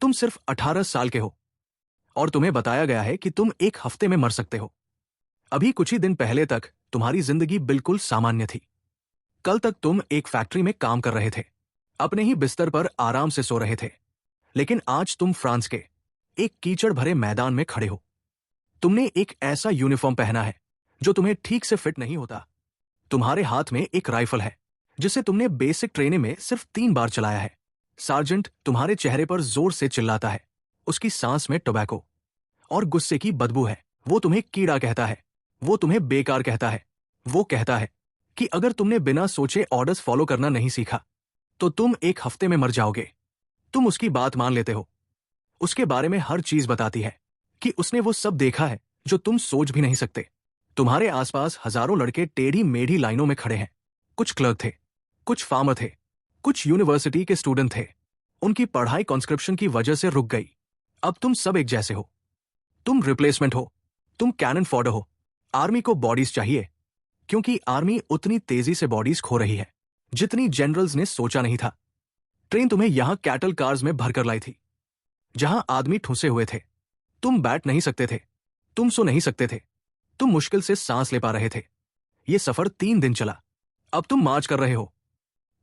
तुम सिर्फ 18 साल के हो और तुम्हें बताया गया है कि तुम एक हफ्ते में मर सकते हो। अभी कुछ ही दिन पहले तक तुम्हारी जिंदगी बिल्कुल सामान्य थी। कल तक तुम एक फैक्ट्री में काम कर रहे थे, अपने ही बिस्तर पर आराम से सो रहे थे। लेकिन आज तुम फ्रांस के एक कीचड़ भरे मैदान में खड़े हो। तुमने एक ऐसा यूनिफॉर्म पहना है जो तुम्हें ठीक से फिट नहीं होता। तुम्हारे हाथ में एक राइफल है जिसे तुमने बेसिक ट्रेनिंग में सिर्फ 3 बार चलाया है। सार्जेंट तुम्हारे चेहरे पर जोर से चिल्लाता है। उसकी सांस में टोबैको और गुस्से की बदबू है। वो तुम्हें कीड़ा कहता है, वो तुम्हें बेकार कहता है। वो कहता है कि अगर तुमने बिना सोचे ऑर्डर्स फॉलो करना नहीं सीखा तो तुम एक हफ्ते में मर जाओगे। तुम उसकी बात मान लेते हो। उसके बारे में हर चीज बताती है कि उसने वो सब देखा है जो तुम सोच भी नहीं सकते। तुम्हारे आसपास हजारों लड़के टेढ़ी मेढ़ी लाइनों में खड़े हैं। कुछ क्लर्क थे, कुछ फार्मर थे, कुछ यूनिवर्सिटी के स्टूडेंट थे। उनकी पढ़ाई कॉन्स्क्रिप्शन की वजह से रुक गई। अब तुम सब एक जैसे हो। तुम रिप्लेसमेंट हो, तुम कैनन फॉडर हो। आर्मी को बॉडीज चाहिए क्योंकि आर्मी उतनी तेजी से बॉडीज खो रही है जितनी जनरल्स ने सोचा नहीं था। ट्रेन तुम्हें यहां कैटल कार्स में भरकर लाई थी जहां आदमी ठुसे हुए थे। तुम बैठ नहीं सकते थे, तुम सो नहीं सकते थे, तुम मुश्किल से सांस ले पा रहे थे। यह सफर 3 दिन चला। अब तुम मार्च कर रहे हो।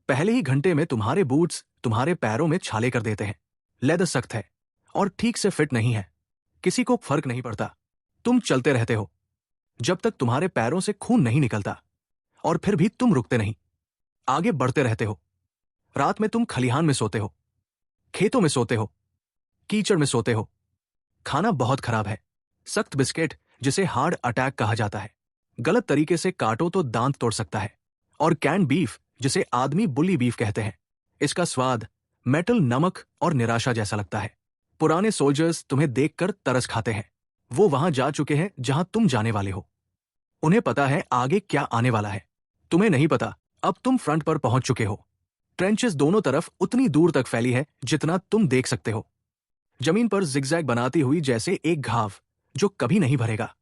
पहले ही घंटे में तुम्हारे बूट्स तुम्हारे पैरों में छाले कर देते हैं। लेदर सख्त है और ठीक से फिट नहीं है। किसी को फर्क नहीं पड़ता। तुम चलते रहते हो जब तक तुम्हारे पैरों से खून नहीं निकलता और फिर भी तुम रुकते नहीं, आगे बढ़ते रहते हो। रात में तुम खलिहान में सोते हो, खेतों में सोते हो, कीचड़ में सोते हो। खाना बहुत खराब है। सख्त बिस्किट जिसे हार्ट अटैक कहा जाता है, गलत तरीके से काटो तो दांत तोड़ सकता है। और कैन बीफ जिसे आदमी बुली बीफ कहते हैं, इसका स्वाद मेटल, नमक और निराशा जैसा लगता है। पुराने सोल्जर्स तुम्हें देखकर तरस खाते हैं। वो वहां जा चुके हैं जहां तुम जाने वाले हो। उन्हें पता है आगे क्या आने वाला है। तुम्हें नहीं पता। अब तुम फ्रंट पर पहुंच चुके हो। ट्रेंचेस दोनों तरफ उतनी दूर तक फैली है जितना तुम देख सकते हो। जमीन पर जिगजैग बनाती हुई जैसे एक घाव जो कभी नहीं भरेगा।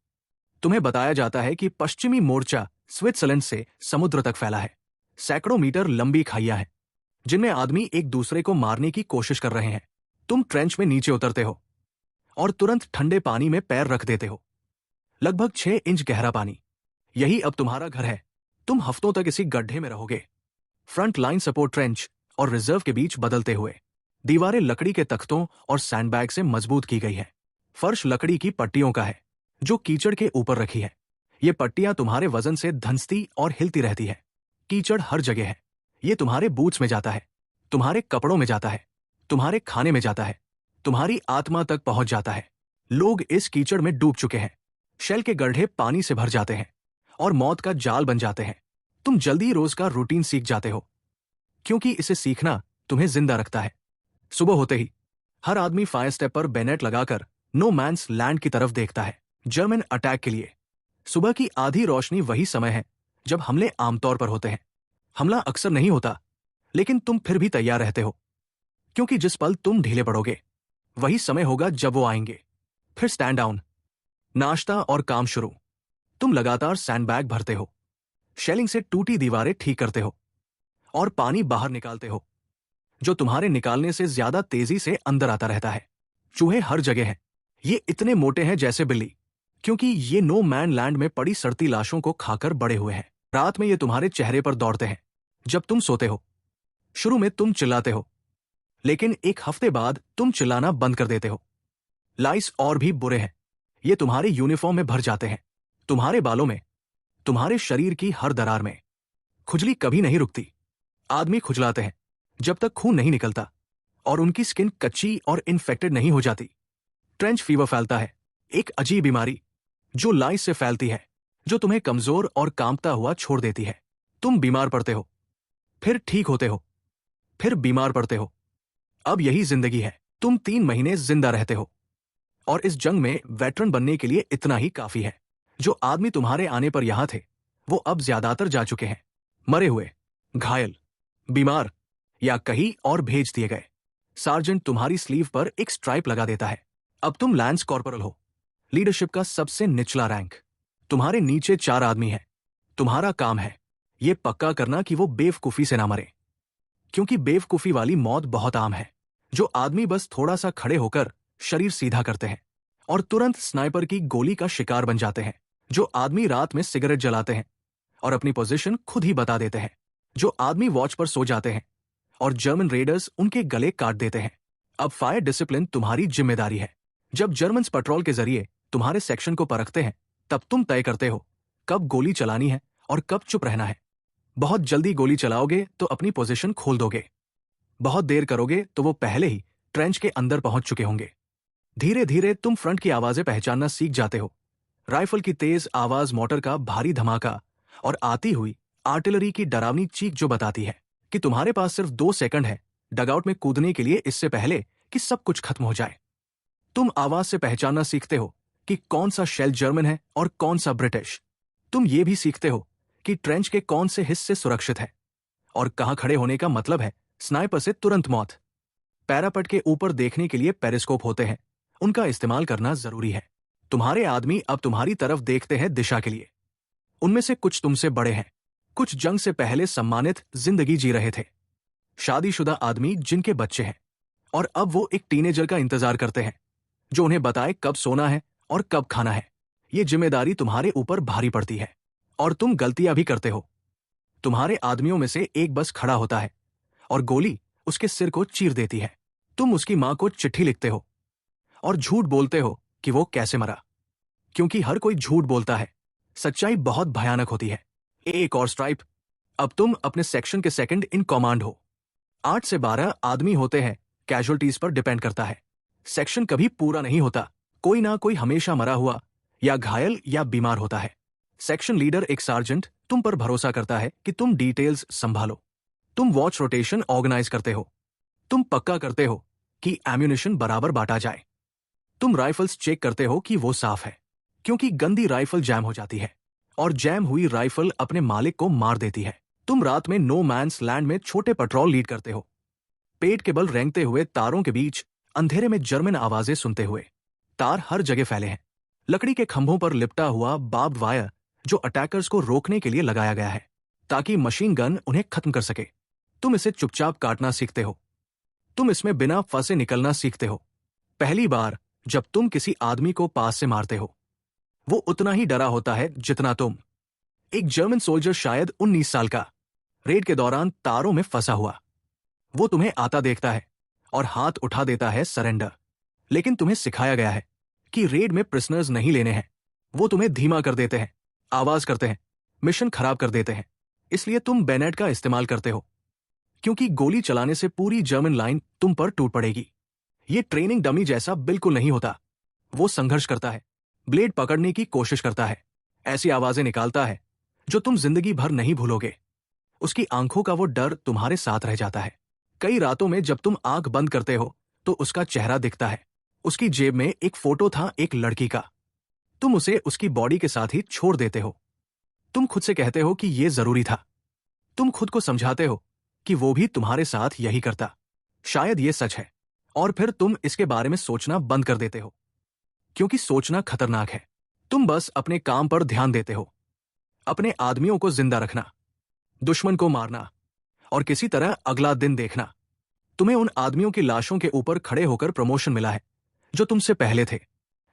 तुम्हें बताया जाता है कि पश्चिमी मोर्चा स्विट्जरलैंड से समुद्र तक फैला है। सैकड़ों मीटर लंबी खाइयां हैं जिनमें आदमी एक दूसरे को मारने की कोशिश कर रहे हैं। तुम ट्रेंच में नीचे उतरते हो और तुरंत ठंडे पानी में पैर रख देते हो। लगभग 6 इंच गहरा पानी। यही अब तुम्हारा घर है। तुम हफ्तों तक इसी गड्ढे में रहोगे। फ्रंट लाइन सपोर्ट ट्रेंच और रिजर्व के बीच बदलते हुए। दीवारें लकड़ी के तख्तों और सैंडबैग से मजबूत की गई है। फर्श लकड़ी की पट्टियों का है जो कीचड़ के ऊपर रखी है। ये पट्टियां तुम्हारे वजन से धंसती और हिलती रहती है। कीचड़ हर जगह है। ये तुम्हारे बूट्स में जाता है, तुम्हारे कपड़ों में जाता है, तुम्हारे खाने में जाता है, तुम्हारी आत्मा तक पहुंच जाता है। लोग इस कीचड़ में डूब चुके हैं। शेल के गड्ढे पानी से भर जाते हैं और मौत का जाल बन जाते हैं। तुम जल्दी रोज का रूटीन सीख जाते हो क्योंकि इसे सीखना तुम्हें जिंदा रखता है। सुबह होते ही हर आदमी फायर स्टेप पर बेनेट लगाकर नो मैन्स लैंड की तरफ देखता है, जर्मन अटैक के लिए। सुबह की आधी रोशनी वही समय है जब हमले आमतौर पर होते हैं। हमला अक्सर नहीं होता, लेकिन तुम फिर भी तैयार रहते हो क्योंकि जिस पल तुम ढीले पड़ोगे वही समय होगा जब वो आएंगे। फिर स्टैंड डाउन, नाश्ता और काम शुरू। तुम लगातार सैंडबैग भरते हो, शेलिंग से टूटी दीवारें ठीक करते हो और पानी बाहर निकालते हो जो तुम्हारे निकालने से ज्यादा तेजी से अंदर आता रहता है। चूहे हर जगह हैं। ये इतने मोटे हैं जैसे बिल्ली क्योंकि ये नो मैन लैंड में पड़ी सड़ती लाशों को खाकर बड़े हुए हैं। रात में ये तुम्हारे चेहरे पर दौड़ते हैं जब तुम सोते हो। शुरू में तुम चिल्लाते हो, लेकिन एक हफ्ते बाद तुम चिल्लाना बंद कर देते हो। लाइस और भी बुरे हैं। ये तुम्हारे यूनिफॉर्म में भर जाते हैं, तुम्हारे बालों में, तुम्हारे शरीर की हर दरार में। खुजली कभी नहीं रुकती। आदमी खुजलाते हैं जब तक खून नहीं निकलता और उनकी स्किन कच्ची और इन्फेक्टेड नहीं हो जाती। ट्रेंच फीवर फैलता है, एक अजीब बीमारी जो लाइस से फैलती है, जो तुम्हें कमजोर और कांपता हुआ छोड़ देती है। तुम बीमार पड़ते हो, फिर ठीक होते हो, फिर बीमार पड़ते हो। अब यही जिंदगी है। तुम 3 महीने जिंदा रहते हो और इस जंग में वेटरन बनने के लिए इतना ही काफी है। जो आदमी तुम्हारे आने पर यहां थे वो अब ज्यादातर जा चुके हैं, मरे हुए, घायल, बीमार या कहीं और भेज दिए गए। सार्जेंट तुम्हारी स्लीव पर एक स्ट्राइप लगा देता है। अब तुम लैंस कॉर्पोरल हो, लीडरशिप का सबसे निचला रैंक। तुम्हारे नीचे 4 आदमी हैं। तुम्हारा काम है ये पक्का करना कि वो बेवकूफी से ना मरे, क्योंकि बेवकूफी वाली मौत बहुत आम है। जो आदमी बस थोड़ा सा खड़े होकर शरीर सीधा करते हैं और तुरंत स्नाइपर की गोली का शिकार बन जाते हैं। जो आदमी रात में सिगरेट जलाते हैं और अपनी पोजीशन खुद ही बता देते हैं। जो आदमी वॉच पर सो जाते हैं और जर्मन रेडर्स उनके गले काट देते हैं। अब फायर डिसिप्लिन तुम्हारी जिम्मेदारी है। जब जर्मन्स पेट्रोल के जरिए तुम्हारे सेक्शन को परखते हैं, तब तुम तय करते हो कब गोली चलानी है और कब चुप रहना है। बहुत जल्दी गोली चलाओगे तो अपनी पोजीशन खोल दोगे। बहुत देर करोगे तो वो पहले ही ट्रेंच के अंदर पहुंच चुके होंगे। धीरे धीरे तुम फ्रंट की आवाजें पहचानना सीख जाते हो। राइफल की तेज आवाज, मोटर का भारी धमाका और आती हुई आर्टिलरी की डरावनी चीख जो बताती है कि तुम्हारे पास सिर्फ 2 सेकंड है डगआउट में कूदने के लिए, इससे पहले कि सब कुछ खत्म हो जाए। तुम आवाज से पहचानना सीखते हो कि कौन सा शेल जर्मन है और कौन सा ब्रिटिश। तुम ये भी सीखते हो कि ट्रेंच के कौन से हिस्से सुरक्षित है और कहां खड़े होने का मतलब है स्नाइपर से तुरंत मौत। पैरापेट के ऊपर देखने के लिए पेरिस्कोप होते हैं, उनका इस्तेमाल करना जरूरी है। तुम्हारे आदमी अब तुम्हारी तरफ देखते हैं दिशा के लिए। उनमें से कुछ तुमसे बड़े हैं, कुछ जंग से पहले सम्मानित जिंदगी जी रहे थे, शादीशुदा आदमी जिनके बच्चे हैं, और अब वो एक टीनेजर का इंतजार करते हैं जो उन्हें बताए कब सोना है और कब खाना है। ये जिम्मेदारी तुम्हारे ऊपर भारी पड़ती है और तुम गलतियां भी करते हो। तुम्हारे आदमियों में से एक बस खड़ा होता है और गोली उसके सिर को चीर देती है। तुम उसकी मां को चिट्ठी लिखते हो और झूठ बोलते हो कि वो कैसे मरा, क्योंकि हर कोई झूठ बोलता है। सच्चाई बहुत भयानक होती है। एक और स्ट्राइप। अब तुम अपने सेक्शन के सेकंड इन कमांड हो। 8 से 12 आदमी होते हैं, कैजुअल्टीज पर डिपेंड करता है। सेक्शन कभी पूरा नहीं होता, कोई ना कोई हमेशा मरा हुआ या घायल या बीमार होता है। सेक्शन लीडर, एक सार्जेंट, तुम पर भरोसा करता है कि तुम डिटेल्स संभालो। तुम वॉच रोटेशन ऑर्गेनाइज करते हो। तुम पक्का करते हो कि एम्यूनिशन बराबर बांटा जाए। तुम राइफल्स चेक करते हो कि वो साफ है, क्योंकि गंदी राइफल जैम हो जाती है और जैम हुई राइफल अपने मालिक को मार देती है। तुम रात में नो मैन्स लैंड में छोटे पेट्रोल लीड करते हो, पेट के बल रेंगते हुए तारों के बीच अंधेरे में जर्मन आवाजें सुनते हुए। तार हर जगह फैले हैं, लकड़ी के खंभों पर लिपटा हुआ बार्ब्ड वायर जो अटैकर्स को रोकने के लिए लगाया गया है ताकि मशीन गन उन्हें खत्म कर सके। तुम इसे चुपचाप काटना सीखते हो। तुम इसमें बिना फंसे निकलना सीखते हो। पहली बार जब तुम किसी आदमी को पास से मारते हो, वो उतना ही डरा होता है जितना तुम। एक जर्मन सोल्जर, शायद 19 साल का, रेड के दौरान तारों में फंसा हुआ। वो तुम्हें आता देखता है और हाथ उठा देता है सरेंडर। लेकिन तुम्हें सिखाया गया है कि रेड में प्रिजनर्स नहीं लेने हैं। वो तुम्हें धीमा कर देते हैं, आवाज करते हैं, मिशन खराब कर देते हैं। इसलिए तुम बैनेट का इस्तेमाल करते हो, क्योंकि गोली चलाने से पूरी जर्मन लाइन तुम पर टूट पड़ेगी। ये ट्रेनिंग डमी जैसा बिल्कुल नहीं होता। वो संघर्ष करता है, ब्लेड पकड़ने की कोशिश करता है, ऐसी आवाजें निकालता है जो तुम जिंदगी भर नहीं भूलोगे। उसकी आंखों का वो डर तुम्हारे साथ रह जाता है। कई रातों में जब तुम आंख बंद करते हो तो उसका चेहरा दिखता है। उसकी जेब में एक फोटो था एक लड़की का। तुम उसे उसकी बॉडी के साथ ही छोड़ देते हो। तुम खुद से कहते हो कि ये जरूरी था। तुम खुद को समझाते हो कि वो भी तुम्हारे साथ यही करता। शायद ये सच है, और फिर तुम इसके बारे में सोचना बंद कर देते हो, क्योंकि सोचना खतरनाक है। तुम बस अपने काम पर ध्यान देते हो, अपने आदमियों को जिंदा रखना, दुश्मन को मारना और किसी तरह अगला दिन देखना। तुम्हें उन आदमियों की लाशों के ऊपर खड़े होकर प्रमोशन मिला है जो तुमसे पहले थे।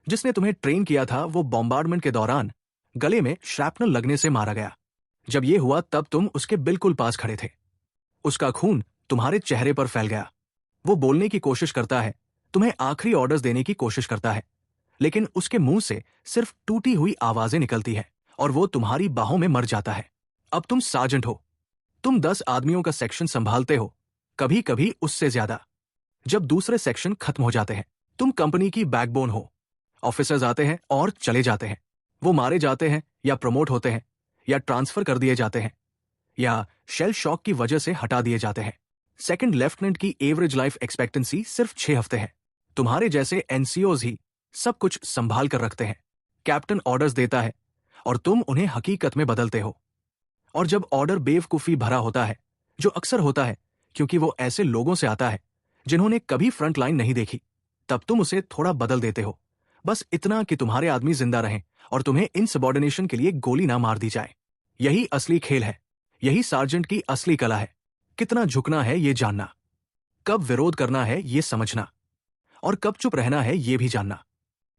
जिसने तुम्हें ट्रेन किया था वो बॉम्बार्डमेंट के दौरान गले में श्रैपनल लगने से मारा गया। जब ये हुआ तब तुम उसके बिल्कुल पास खड़े थे। उसका खून तुम्हारे चेहरे पर फैल गया। वो बोलने की कोशिश करता है, तुम्हें आखिरी ऑर्डर्स देने की कोशिश करता है, लेकिन उसके मुंह से सिर्फ टूटी हुई आवाजें निकलती है और वो तुम्हारी बाहों में मर जाता है। अब तुम सार्जेंट हो। तुम 10 आदमियों का सेक्शन संभालते हो, कभी कभी उससे ज्यादा। जब दूसरे सेक्शन खत्म हो जाते हैं, तुम कंपनी की बैकबोन हो। ऑफिसर्स आते हैं और चले जाते हैं। वो मारे जाते हैं या प्रमोट होते हैं या ट्रांसफर कर दिए जाते हैं या शेल शॉक की वजह से हटा दिए जाते हैं। सेकंड लेफ्टिनेंट की एवरेज लाइफ एक्सपेक्टेंसी सिर्फ 6 हफ्ते है। तुम्हारे जैसे एनसीओज ही सब कुछ संभाल कर रखते हैं। कैप्टन ऑर्डर्स देता है और तुम उन्हें हकीकत में बदलते हो। और जब ऑर्डर बेवकूफी भरा होता है, जो अक्सर होता है क्योंकि वो ऐसे लोगों से आता है जिन्होंने कभी फ्रंट लाइन नहीं देखी, तब तुम उसे थोड़ा बदल देते हो, बस इतना कि तुम्हारे आदमी जिंदा रहें और तुम्हें इनसबॉर्डिनेशन के लिए गोली ना मार दी जाए। यही असली खेल है, यही सार्जेंट की असली कला है। कितना झुकना है ये जानना। कब विरोध करना है ये समझना, और कब चुप रहना है ये भी जानना।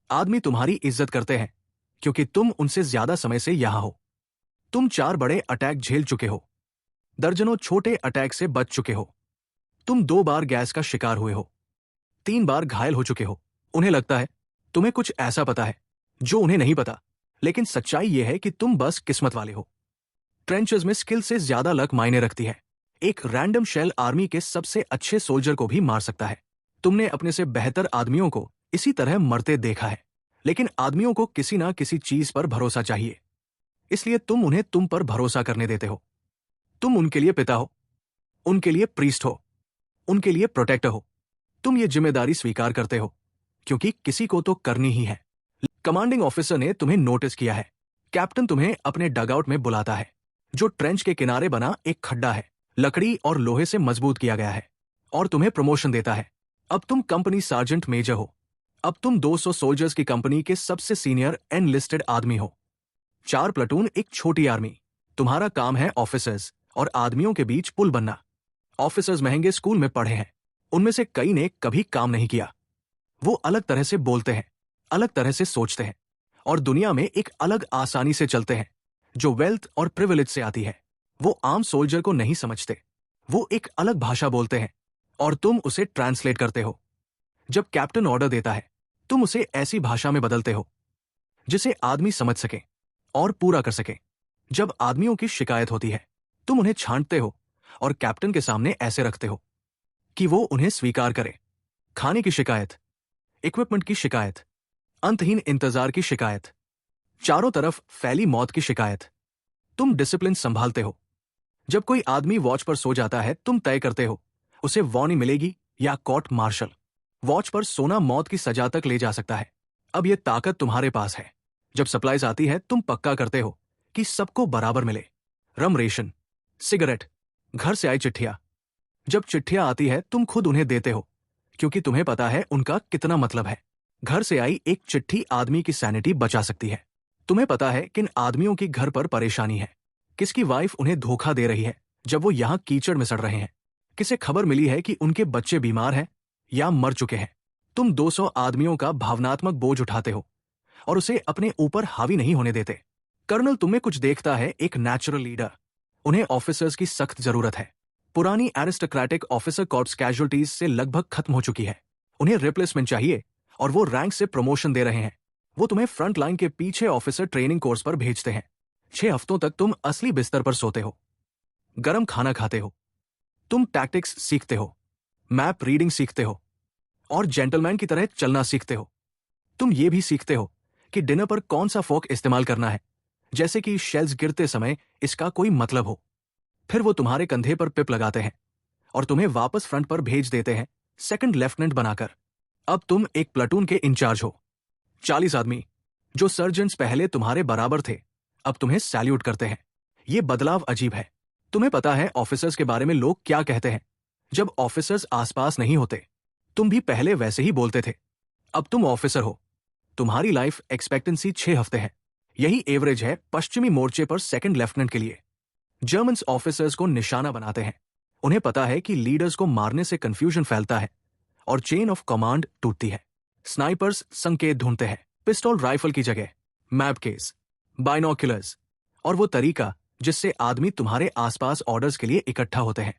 आदमी तुम्हारी इज्जत करते हैं क्योंकि तुम उनसे ज्यादा समय से यहां हो। तुम 4 बड़े अटैक झेल चुके हो, दर्जनों छोटे अटैक से बच चुके हो। तुम 2 बार गैस का शिकार हुए हो, 3 बार घायल हो चुके हो। उन्हें लगता है तुम्हें कुछ ऐसा पता है जो उन्हें नहीं पता, लेकिन सच्चाई यह है कि तुम बस किस्मत वाले हो। ट्रेंचेस में स्किल से ज्यादा लक मायने रखती है। एक रैंडम शेल आर्मी के सबसे अच्छे सोल्जर को भी मार सकता है। तुमने अपने से बेहतर आदमियों को इसी तरह मरते देखा है, लेकिन आदमियों को किसी ना किसी चीज पर भरोसा चाहिए, इसलिए तुम उन्हें तुम पर भरोसा करने देते हो। तुम उनके लिए पिता हो, उनके लिए प्रीस्ट हो, उनके लिए प्रोटेक्टर हो। तुम ये जिम्मेदारी स्वीकार करते हो क्योंकि किसी को तो करनी ही है। कमांडिंग ऑफिसर ने तुम्हें नोटिस किया है। कैप्टन तुम्हें अपने डगआउट में बुलाता है, जो ट्रेंच के किनारे बना एक खड्डा है, लकड़ी और लोहे से मजबूत किया गया है, और तुम्हें प्रमोशन देता है। अब तुम कंपनी सार्जेंट मेजर हो। अब तुम 200 सोल्जर्स की कंपनी के सबसे सीनियर एनलिस्टेड आदमी हो। 4 प्लाटून एक छोटी आर्मी। तुम्हारा काम है ऑफिसर्स और आदमियों के बीच पुल बनना। ऑफिसर्स महंगे स्कूल में पढ़े हैं, उनमें से कई ने कभी काम नहीं किया। वो अलग तरह से बोलते हैं, अलग तरह से सोचते हैं, और दुनिया में एक अलग आसानी से चलते हैं जो वेल्थ और प्रिविलेज से आती है। वो आम सोल्जर को नहीं समझते। वो एक अलग भाषा बोलते हैं और तुम उसे ट्रांसलेट करते हो। जब कैप्टन ऑर्डर देता है, तुम उसे ऐसी भाषा में बदलते हो जिसे आदमी समझ सके और पूरा कर सके। जब आदमियों की शिकायत होती है, तुम उन्हें छांटते हो और कैप्टन के सामने ऐसे रखते हो कि वो उन्हें स्वीकार करे। खाने की शिकायत, इक्विपमेंट की शिकायत, अंतहीन इंतजार की शिकायत, चारों तरफ फैली मौत की शिकायत। तुम डिसिप्लिन संभालते हो। जब कोई आदमी वॉच पर सो जाता है, तुम तय करते हो उसे वार्निंग मिलेगी या कोर्ट मार्शल। वॉच पर सोना मौत की सजा तक ले जा सकता है। अब यह ताकत तुम्हारे पास है। जब सप्लाईज आती है, तुम पक्का करते हो कि सबको बराबर मिले। रम रेशन, सिगरेट, घर से आई चिट्ठियां। जब चिट्ठियां आती है, तुम खुद उन्हें देते हो क्योंकि तुम्हें पता है उनका कितना मतलब है। घर से आई एक चिट्ठी आदमी की सैनिटी बचा सकती है। तुम्हें पता है किन आदमियों की घर पर परेशानी है, किसकी वाइफ उन्हें धोखा दे रही है जब वो यहां कीचड़ में सड़ रहे हैं, किसे खबर मिली है कि उनके बच्चे बीमार हैं या मर चुके हैं। तुम 200 आदमियों का भावनात्मक बोझ उठाते हो और उसे अपने ऊपर हावी नहीं होने देते। कर्नल तुम्हें कुछ देखता है, एक नेचुरल लीडर। उन्हें ऑफिसर्स की सख्त जरूरत है। पुरानी एरिस्टोक्रेटिक ऑफिसर कॉर्प्स कैजुअल्टीज से लगभग खत्म हो चुकी है। उन्हें रिप्लेसमेंट चाहिए और वो रैंक से प्रमोशन दे रहे हैं। वो तुम्हें फ्रंट लाइन के पीछे ऑफिसर ट्रेनिंग कोर्स पर भेजते हैं। 6 हफ्तों तक तुम असली बिस्तर पर सोते हो, गरम खाना खाते हो, तुम टैक्टिक्स सीखते हो, मैप रीडिंग सीखते हो और जेंटलमैन की तरह चलना सीखते हो। तुम ये भी सीखते हो कि डिनर पर कौन सा फोक इस्तेमाल करना है, जैसे कि शेल्स गिरते समय इसका कोई मतलब हो। फिर वो तुम्हारे कंधे पर पिप लगाते हैं और तुम्हें वापस फ्रंट पर भेज देते हैं, सेकंड लेफ्टिनेंट बनाकर। अब तुम एक प्लाटून के इंचार्ज हो। 40 आदमी जो सर्जेंट्स पहले तुम्हारे बराबर थे, अब तुम्हें सैल्यूट करते हैं। ये बदलाव अजीब है। तुम्हें पता है ऑफिसर्स के बारे में लोग क्या कहते हैं। जब ऑफिसर्स आसपास नहीं होते, तुम भी पहले वैसे ही बोलते थे। अब तुम ऑफिसर हो। तुम्हारी लाइफ एक्सपेक्टेंसी 6 हफ्ते है। यही एवरेज है पश्चिमी मोर्चे पर सेकंड लेफ्टिनेंट के लिए। जर्मन्स ऑफिसर्स को निशाना बनाते हैं। उन्हें पता है कि लीडर्स को मारने से कंफ्यूजन फैलता है और चेन ऑफ कमांड टूटती है। स्नाइपर्स संकेत ढूंढते हैं, पिस्टल राइफल की जगह, मैप केस, बाइनोक्युलर्स, और वो तरीका जिससे आदमी तुम्हारे आसपास ऑर्डर्स के लिए इकट्ठा होते हैं।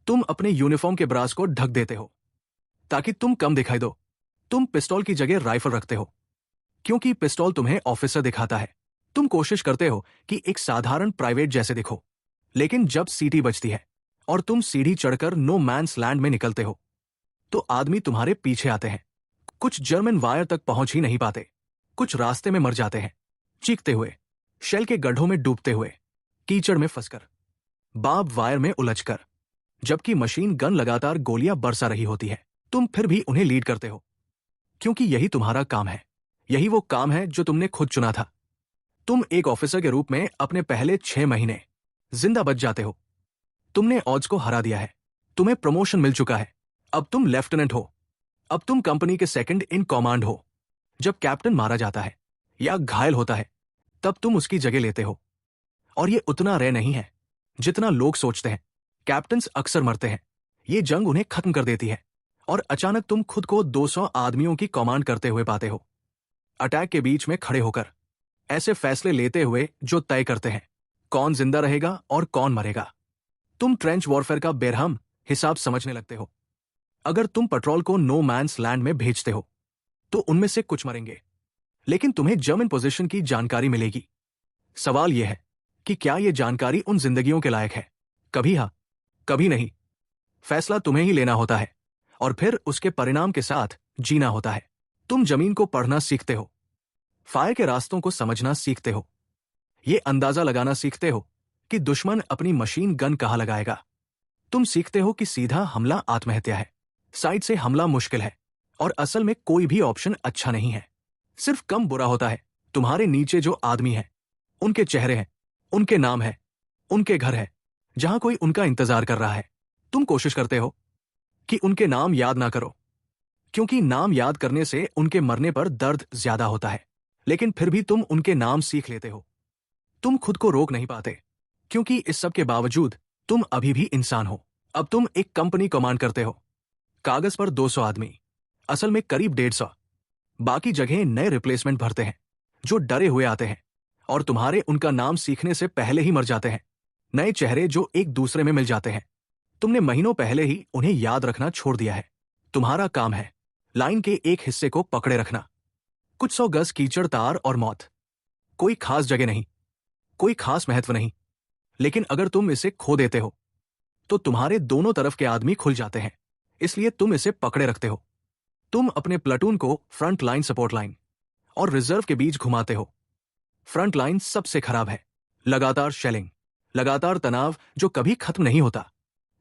तुम अपने यूनिफॉर्म के ब्रास को ढक देते हो ताकि तुम कम दिखाई दो। तुम पिस्टल की जगह राइफल रखते हो क्योंकि पिस्टल तुम्हें ऑफिसर दिखाता है। तुम कोशिश करते हो कि एक साधारण प्राइवेट जैसे दिखो, लेकिन जब सीटी बजती है और तुम सीढ़ी चढ़कर नो मैन्स लैंड में निकलते हो, तो आदमी तुम्हारे पीछे आते हैं। कुछ जर्मन वायर तक पहुंच ही नहीं पाते, कुछ रास्ते में मर जाते हैं, चीखते हुए, शेल के गड्ढों में डूबते हुए, कीचड़ में फंसकर, बाब वायर में उलझकर, जबकि मशीन गन लगातार गोलियां बरसा रही होती है। तुम फिर भी उन्हें लीड करते हो क्योंकि यही तुम्हारा काम है। यही वो काम है जो तुमने खुद चुना था। तुम एक ऑफिसर के रूप में अपने पहले 6 महीने जिंदा बच जाते हो। तुमने ऑड्स को हरा दिया है। तुम्हें प्रमोशन मिल चुका है। अब तुम लेफ्टिनेंट हो। अब तुम कंपनी के सेकंड इन कमांड हो। जब कैप्टन मारा जाता है या घायल होता है, तब तुम उसकी जगह लेते हो। और ये उतना रेयर नहीं है जितना लोग सोचते हैं। कैप्टन्स अक्सर मरते हैं ये जंग उन्हें खत्म कर देती है और अचानक तुम खुद को 200 आदमियों की कमांड करते हुए पाते हो, अटैक के बीच में खड़े होकर, ऐसे फैसले लेते हुए जो तय करते हैं कौन जिंदा रहेगा और कौन मरेगा। तुम ट्रेंच वॉरफेयर का बेरहम हिसाब समझने लगते हो। अगर तुम पेट्रोल को नो मैन्स लैंड में भेजते हो तो उनमें से कुछ मरेंगे, लेकिन तुम्हें जर्मन पोजीशन की जानकारी मिलेगी। सवाल यह है कि क्या यह जानकारी उन जिंदगियों के लायक है? कभी हाँ, कभी नहीं। फैसला तुम्हें ही लेना होता है और फिर उसके परिणाम के साथ जीना होता है। तुम जमीन को पढ़ना सीखते हो, फायर के रास्तों को समझना सीखते हो, ये अंदाजा लगाना सीखते हो कि दुश्मन अपनी मशीन गन कहां लगाएगा। तुम सीखते हो कि सीधा हमला आत्महत्या है, साइड से हमला मुश्किल है और असल में कोई भी ऑप्शन अच्छा नहीं है, सिर्फ कम बुरा होता है। तुम्हारे नीचे जो आदमी है, उनके चेहरे हैं, उनके नाम है, उनके घर है जहां कोई उनका इंतजार कर रहा है। तुम कोशिश करते हो कि उनके नाम याद ना करो, क्योंकि नाम याद करने से उनके मरने पर दर्द ज्यादा होता है, लेकिन फिर भी तुम उनके नाम सीख लेते हो। तुम खुद को रोक नहीं पाते, क्योंकि इस सब के बावजूद तुम अभी भी इंसान हो। अब तुम एक कंपनी कमांड करते हो, कागज पर 200 आदमी, असल में करीब 150। बाकी जगह नए रिप्लेसमेंट भरते हैं जो डरे हुए आते हैं और तुम्हारे उनका नाम सीखने से पहले ही मर जाते हैं। नए चेहरे जो एक दूसरे में मिल जाते हैं। तुमने महीनों पहले ही उन्हें याद रखना छोड़ दिया है। तुम्हारा काम है लाइन के एक हिस्से को पकड़े रखना। कुछ 100 गज कीचड़, तार और मौत। कोई खास जगह नहीं, कोई खास महत्व नहीं, लेकिन अगर तुम इसे खो देते हो तो तुम्हारे दोनों तरफ के आदमी खुल जाते हैं, इसलिए तुम इसे पकड़े रखते हो। तुम अपने प्लाटून को फ्रंट लाइन, सपोर्ट लाइन और रिजर्व के बीच घुमाते हो। फ्रंट लाइन सबसे खराब है, लगातार शेलिंग, लगातार तनाव जो कभी खत्म नहीं होता।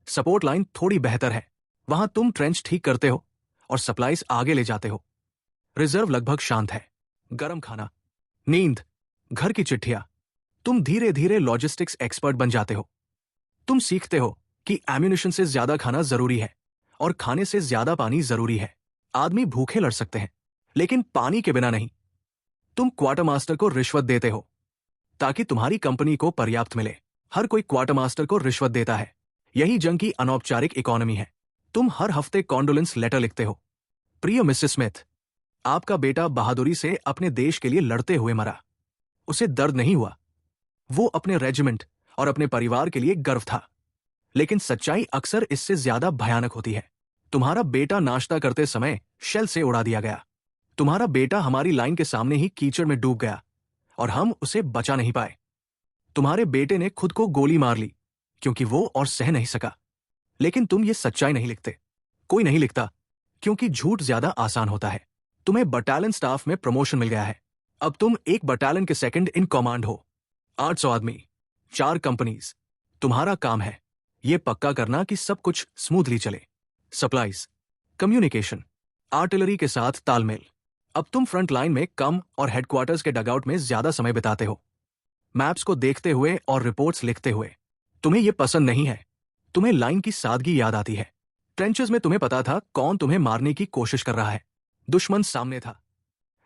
सपोर्ट लाइन थोड़ी बेहतर है, वहां तुम ट्रेंच ठीक करते हो और सप्लाईज आगे ले जाते हो। रिजर्व लगभग शांत है, गर्म खाना, नींद, घर की चिट्ठियां। तुम धीरे धीरे लॉजिस्टिक्स एक्सपर्ट बन जाते हो। तुम सीखते हो कि एम्यूनिशन से ज्यादा खाना जरूरी है और खाने से ज्यादा पानी जरूरी है। आदमी भूखे लड़ सकते हैं, लेकिन पानी के बिना नहीं। तुम क्वार्टर मास्टर को रिश्वत देते हो ताकि तुम्हारी कंपनी को पर्याप्त मिले। हर कोई क्वार्टर मास्टर को रिश्वत देता है, यही जंग की अनौपचारिक इकोनॉमी है। तुम हर हफ्ते कॉन्डोलेंस लेटर लिखते हो। प्रिय मिसेस स्मिथ, आपका बेटा बहादुरी से अपने देश के लिए लड़ते हुए मरा। उसे दर्द नहीं हुआ, वो अपने रेजिमेंट और अपने परिवार के लिए गर्व था। लेकिन सच्चाई अक्सर इससे ज्यादा भयानक होती है। तुम्हारा बेटा नाश्ता करते समय शेल से उड़ा दिया गया। तुम्हारा बेटा हमारी लाइन के सामने ही कीचड़ में डूब गया और हम उसे बचा नहीं पाए। तुम्हारे बेटे ने खुद को गोली मार ली क्योंकि वो और सह नहीं सका। लेकिन तुम ये सच्चाई नहीं लिखते। कोई नहीं लिखता, क्योंकि झूठ ज्यादा आसान होता है। तुम्हें बटालियन स्टाफ में प्रमोशन मिल गया है। अब तुम एक बटालियन के सेकंड इन कमांड हो। 800 आदमी, 4 कंपनीज। तुम्हारा काम है ये पक्का करना कि सब कुछ स्मूथली चले। सप्लाईज, कम्युनिकेशन, आर्टिलरी के साथ तालमेल। अब तुम फ्रंट लाइन में कम और हेडक्वार्टर्स के डगआउट में ज्यादा समय बिताते हो, मैप्स को देखते हुए और रिपोर्ट्स लिखते हुए। तुम्हें यह पसंद नहीं है। तुम्हें लाइन की सादगी याद आती है। ट्रेंचेस में तुम्हें पता था कौन तुम्हें मारने की कोशिश कर रहा है। दुश्मन सामने था,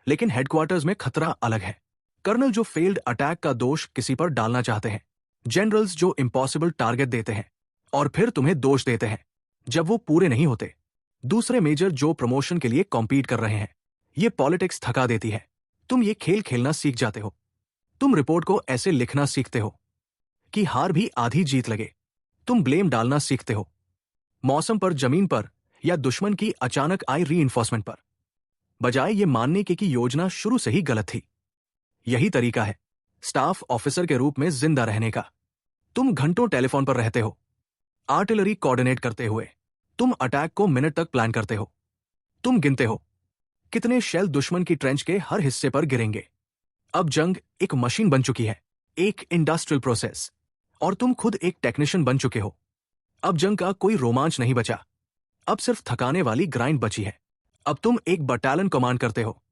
लेकिन हेडक्वार्टर्स में खतरा अलग है। कर्नल जो फेल्ड अटैक का दोष किसी पर डालना चाहते हैं, जनरल्स जो इम्पॉसिबल टारगेट देते हैं और फिर तुम्हें दोष देते हैं जब वो पूरे नहीं होते, दूसरे मेजर जो प्रमोशन के लिए कॉम्पीट कर रहे हैं। ये पॉलिटिक्स थका देती है। तुम ये खेल खेलना सीख जाते हो। तुम रिपोर्ट को ऐसे लिखना सीखते हो कि हार भी आधी जीत लगे। तुम ब्लेम डालना सीखते हो, मौसम पर, जमीन पर या दुश्मन की अचानक आई रीइंफोर्समेंट पर, बजाय ये मानने के कि योजना शुरू से ही गलत थी। यही तरीका है स्टाफ ऑफिसर के रूप में जिंदा रहने का। तुम घंटों टेलीफोन पर रहते हो, आर्टिलरी कोऑर्डिनेट करते हुए। तुम अटैक को मिनट तक प्लान करते हो। तुम गिनते हो कितने शेल दुश्मन की ट्रेंच के हर हिस्से पर गिरेंगे। अब जंग एक मशीन बन चुकी है, एक इंडस्ट्रियल प्रोसेस, और तुम खुद एक टेक्नीशियन बन चुके हो। अब जंग का कोई रोमांच नहीं बचा, अब सिर्फ थकाने वाली ग्राइंड बची है। अब तुम एक बटालियन कमांड करते हो,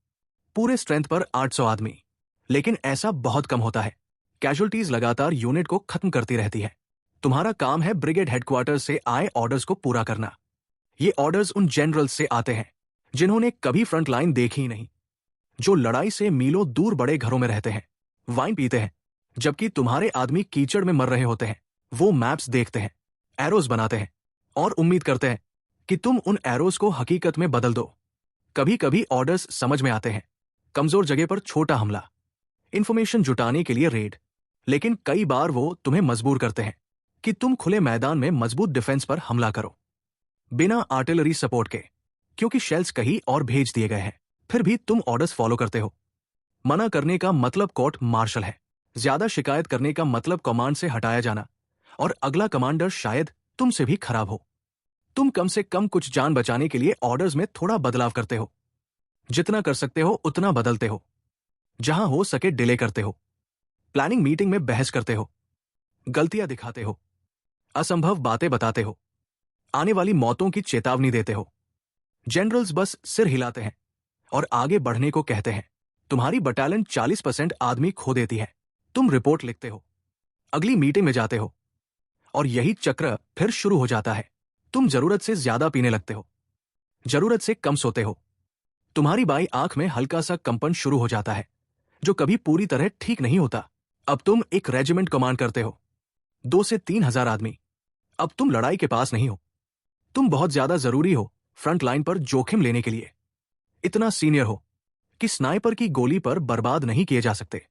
पूरे स्ट्रेंथ पर 800 आदमी, लेकिन ऐसा बहुत कम होता है। कैजुअल्टीज लगातार यूनिट को खत्म करती रहती है। तुम्हारा काम है ब्रिगेड हेडक्वार्टर से आए ऑर्डर्स को पूरा करना। ये ऑर्डर्स उन जनरल्स से आते हैं जिन्होंने कभी फ्रंट लाइन देखी ही नहीं, जो लड़ाई से मीलों दूर बड़े घरों में रहते हैं, वाइन पीते हैं, जबकि तुम्हारे आदमी कीचड़ में मर रहे होते हैं। वो मैप्स देखते हैं, एरोज बनाते हैं और उम्मीद करते हैं कि तुम उन एरोज को हकीकत में बदल दो। कभी कभी ऑर्डर्स समझ में आते हैं, कमजोर जगह पर छोटा हमला, इंफॉर्मेशन जुटाने के लिए रेड, लेकिन कई बार वो तुम्हें मजबूर करते हैं कि तुम खुले मैदान में मजबूत डिफेंस पर हमला करो, बिना आर्टिलरी सपोर्ट के, क्योंकि शेल्स कहीं और भेज दिए गए हैं। फिर भी तुम ऑर्डर्स फॉलो करते हो। मना करने का मतलब कोर्ट मार्शल है, ज्यादा शिकायत करने का मतलब कमांड से हटाया जाना, और अगला कमांडर शायद तुमसे भी खराब हो। तुम कम से कम कुछ जान बचाने के लिए ऑर्डर्स में थोड़ा बदलाव करते हो, जितना कर सकते हो उतना बदलते हो, जहां हो सके डिले करते हो, प्लानिंग मीटिंग में बहस करते हो, गलतियां दिखाते हो, असंभव बातें बताते हो, आने वाली मौतों की चेतावनी देते हो। जनरल्स बस सिर हिलाते हैं और आगे बढ़ने को कहते हैं। तुम्हारी बटालियन 40% आदमी खो देती है। तुम रिपोर्ट लिखते हो, अगली मीटिंग में जाते हो, और यही चक्र फिर शुरू हो जाता है। तुम जरूरत से ज्यादा पीने लगते हो, जरूरत से कम सोते हो, तुम्हारी बाई आंख में हल्का सा कंपन शुरू हो जाता है, जो कभी पूरी तरह ठीक नहीं होता। अब तुम एक रेजिमेंट कमांड करते हो, 2 से 3 हजार आदमी। अब तुम लड़ाई के पास नहीं हो, तुम बहुत ज्यादा जरूरी हो फ्रंट लाइन पर जोखिम लेने के लिए। इतना सीनियर हो कि स्नाइपर की गोली पर बर्बाद नहीं किए जा सकते।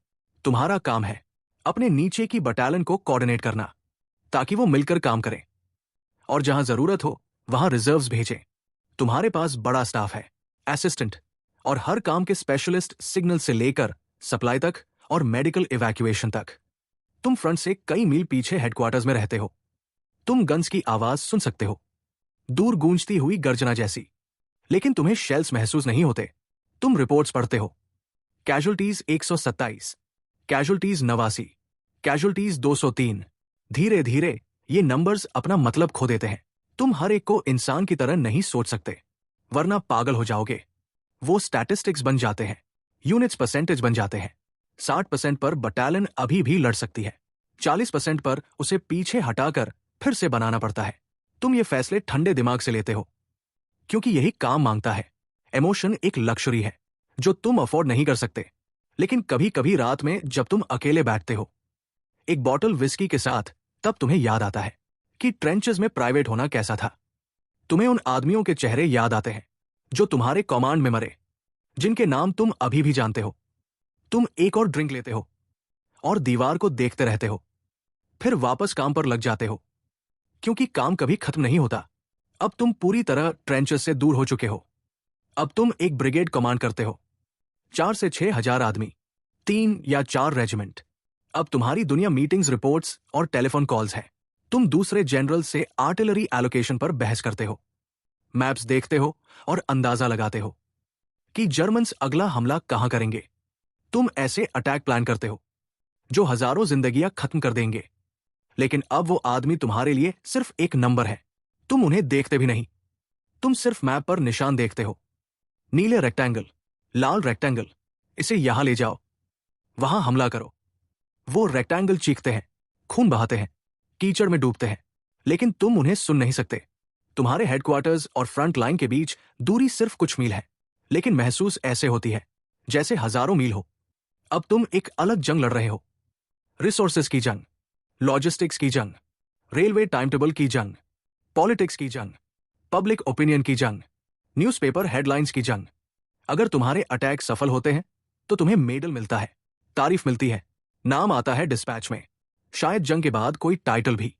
तुम्हारा काम है अपने नीचे की बटालियन को कोऑर्डिनेट करना, ताकि वो मिलकर काम करें, और जहां जरूरत हो वहां रिजर्व्स भेजें। तुम्हारे पास बड़ा स्टाफ है, असिस्टेंट, और हर काम के स्पेशलिस्ट, सिग्नल से लेकर सप्लाई तक और मेडिकल इवैक्यूएशन तक। तुम फ्रंट से कई मील पीछे हेडक्वार्टर्स में रहते हो। तुम गन्स की आवाज सुन सकते हो, दूर गूंजती हुई गर्जना जैसी, लेकिन तुम्हें शेल्स महसूस नहीं होते। तुम रिपोर्ट्स पढ़ते हो, कैजुअल्टीज 127, कैजुअल्टीज 89, कैजुअल्टीज 203। धीरे धीरे ये नंबर्स अपना मतलब खो देते हैं। तुम हर एक को इंसान की तरह नहीं सोच सकते, वरना पागल हो जाओगे। वो स्टैटिस्टिक्स बन जाते हैं, यूनिट्स परसेंटेज बन जाते हैं। 60% पर बटालियन अभी भी लड़ सकती है, 40% पर उसे पीछे हटाकर फिर से बनाना पड़ता है। तुम ये फैसले ठंडे दिमाग से लेते हो, क्योंकि यही काम मांगता है। इमोशन एक लक्जरी है जो तुम अफोर्ड नहीं कर सकते। लेकिन कभी कभी रात में जब तुम अकेले बैठते हो एक बॉटल विस्की के साथ, तब तुम्हें याद आता है कि ट्रेंचेस में प्राइवेट होना कैसा था। तुम्हें उन आदमियों के चेहरे याद आते हैं जो तुम्हारे कमांड में मरे, जिनके नाम तुम अभी भी जानते हो। तुम एक और ड्रिंक लेते हो और दीवार को देखते रहते हो, फिर वापस काम पर लग जाते हो, क्योंकि काम कभी खत्म नहीं होता। अब तुम पूरी तरह ट्रेंचेस से दूर हो चुके हो। अब तुम एक ब्रिगेड कमांड करते हो, 4 से 6 हजार आदमी, 3 या 4 रेजिमेंट। अब तुम्हारी दुनिया मीटिंग्स, रिपोर्ट्स और टेलीफोन कॉल्स है। तुम दूसरे जनरल से आर्टिलरी एलोकेशन पर बहस करते हो, मैप्स देखते हो और अंदाजा लगाते हो कि जर्मन्स अगला हमला कहां करेंगे। तुम ऐसे अटैक प्लान करते हो जो हजारों जिंदगियां खत्म कर देंगे। लेकिन अब वो आदमी तुम्हारे लिए सिर्फ एक नंबर है। तुम उन्हें देखते भी नहीं, तुम सिर्फ मैप पर निशान देखते हो, नीले रेक्टेंगल, लाल रेक्टेंगल, इसे यहां ले जाओ, वहां हमला करो। वो रेक्टेंगल चीखते हैं, खून बहाते हैं, कीचड़ में डूबते हैं, लेकिन तुम उन्हें सुन नहीं सकते। तुम्हारे हेडक्वार्टर्स और फ्रंट लाइन के बीच दूरी सिर्फ कुछ मील है, लेकिन महसूस ऐसे होती है जैसे हजारों मील हो। अब तुम एक अलग जंग लड़ रहे हो, रिसोर्सेज की जंग, लॉजिस्टिक्स की जंग, रेलवे टाइम टेबल की जंग, पॉलिटिक्स की जंग, पब्लिक ओपिनियन की जंग, न्यूज़पेपर हेडलाइंस की जंग। अगर तुम्हारे अटैक सफल होते हैं तो तुम्हें मेडल मिलता है, तारीफ मिलती है, नाम आता है डिस्पैच में, शायद जंग के बाद कोई टाइटल भी।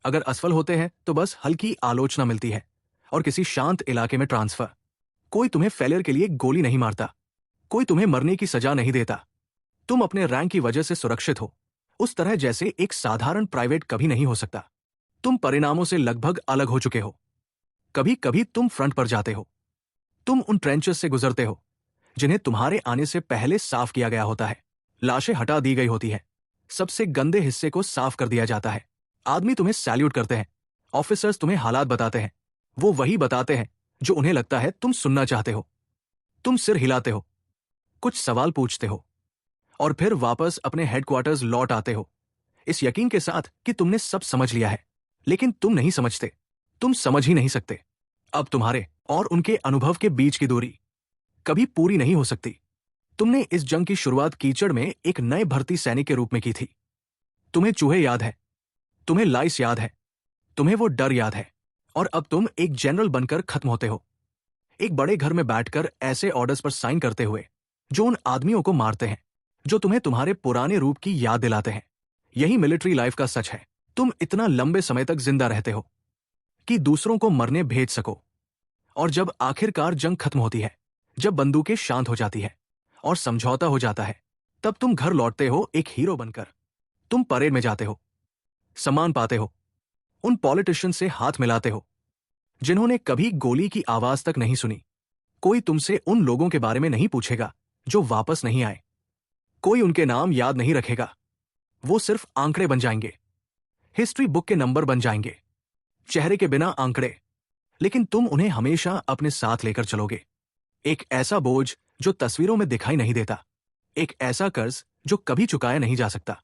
अगर असफल होते हैं तो बस हल्की आलोचना मिलती है और किसी शांत इलाके में ट्रांसफर। कोई तुम्हें फेलियर के लिए गोली नहीं मारता, कोई तुम्हें मरने की सजा नहीं देता। तुम अपने रैंक की वजह से सुरक्षित हो, उस तरह जैसे एक साधारण प्राइवेट कभी नहीं हो सकता। तुम परिणामों से लगभग अलग हो चुके हो। कभी कभी तुम फ्रंट पर जाते हो, तुम उन ट्रेंचेस से गुजरते हो जिन्हें तुम्हारे आने से पहले साफ किया गया होता है। लाशें हटा दी गई होती है, सबसे गंदे हिस्से को साफ कर दिया जाता है। आदमी तुम्हें सैल्यूट करते हैं, ऑफिसर्स तुम्हें हालात बताते हैं, वो वही बताते हैं जो उन्हें लगता है तुम सुनना चाहते हो। तुम सिर हिलाते हो, कुछ सवाल पूछते हो, और फिर वापस अपने हेडक्वार्टर्स लौट आते हो, इस यकीन के साथ कि तुमने सब समझ लिया है। लेकिन तुम नहीं समझते, तुम समझ ही नहीं सकते। अब तुम्हारे और उनके अनुभव के बीच की दूरी कभी पूरी नहीं हो सकती। तुमने इस जंग की शुरुआत कीचड़ में एक नए भर्ती सैनिक के रूप में की थी। तुम्हें चूहे याद है, तुम्हें लाइस याद है, तुम्हें वो डर याद है, और अब तुम एक जनरल बनकर खत्म होते हो, एक बड़े घर में बैठकर ऐसे ऑर्डर्स पर साइन करते हुए जो उन आदमियों को मारते हैं जो तुम्हें तुम्हारे पुराने रूप की याद दिलाते हैं। यही मिलिट्री लाइफ का सच है। तुम इतना लंबे समय तक जिंदा रहते हो कि दूसरों को मरने भेज सको, और जब आखिरकार जंग खत्म होती है, जब बंदूकें शांत हो जाती है और समझौता हो जाता है, तब तुम घर लौटते हो एक हीरो बनकर। तुम परेड में जाते हो, सम्मान पाते हो, उन पॉलिटिशियन से हाथ मिलाते हो जिन्होंने कभी गोली की आवाज तक नहीं सुनी। कोई तुमसे उन लोगों के बारे में नहीं पूछेगा जो वापस नहीं आए। कोई उनके नाम याद नहीं रखेगा। वो सिर्फ आंकड़े बन जाएंगे, हिस्ट्री बुक के नंबर बन जाएंगे, चेहरे के बिना आंकड़े। लेकिन तुम उन्हें हमेशा अपने साथ लेकर चलोगे। एक ऐसा बोझ जो तस्वीरों में दिखाई नहीं देता, एक ऐसा कर्ज जो कभी चुकाया नहीं जा सकता।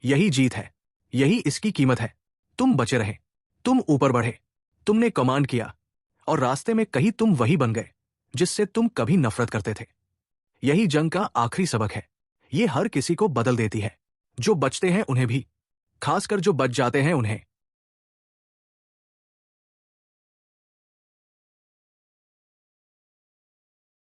यही जीत है, यही इसकी कीमत है। तुम बचे रहे, तुम ऊपर बढ़े, तुमने कमांड किया, और रास्ते में कहीं तुम वही बन गए जिससे तुम कभी नफरत करते थे। यही जंग का आखिरी सबक है। ये हर किसी को बदल देती है, जो बचते हैं उन्हें भी, खासकर जो बच जाते हैं उन्हें।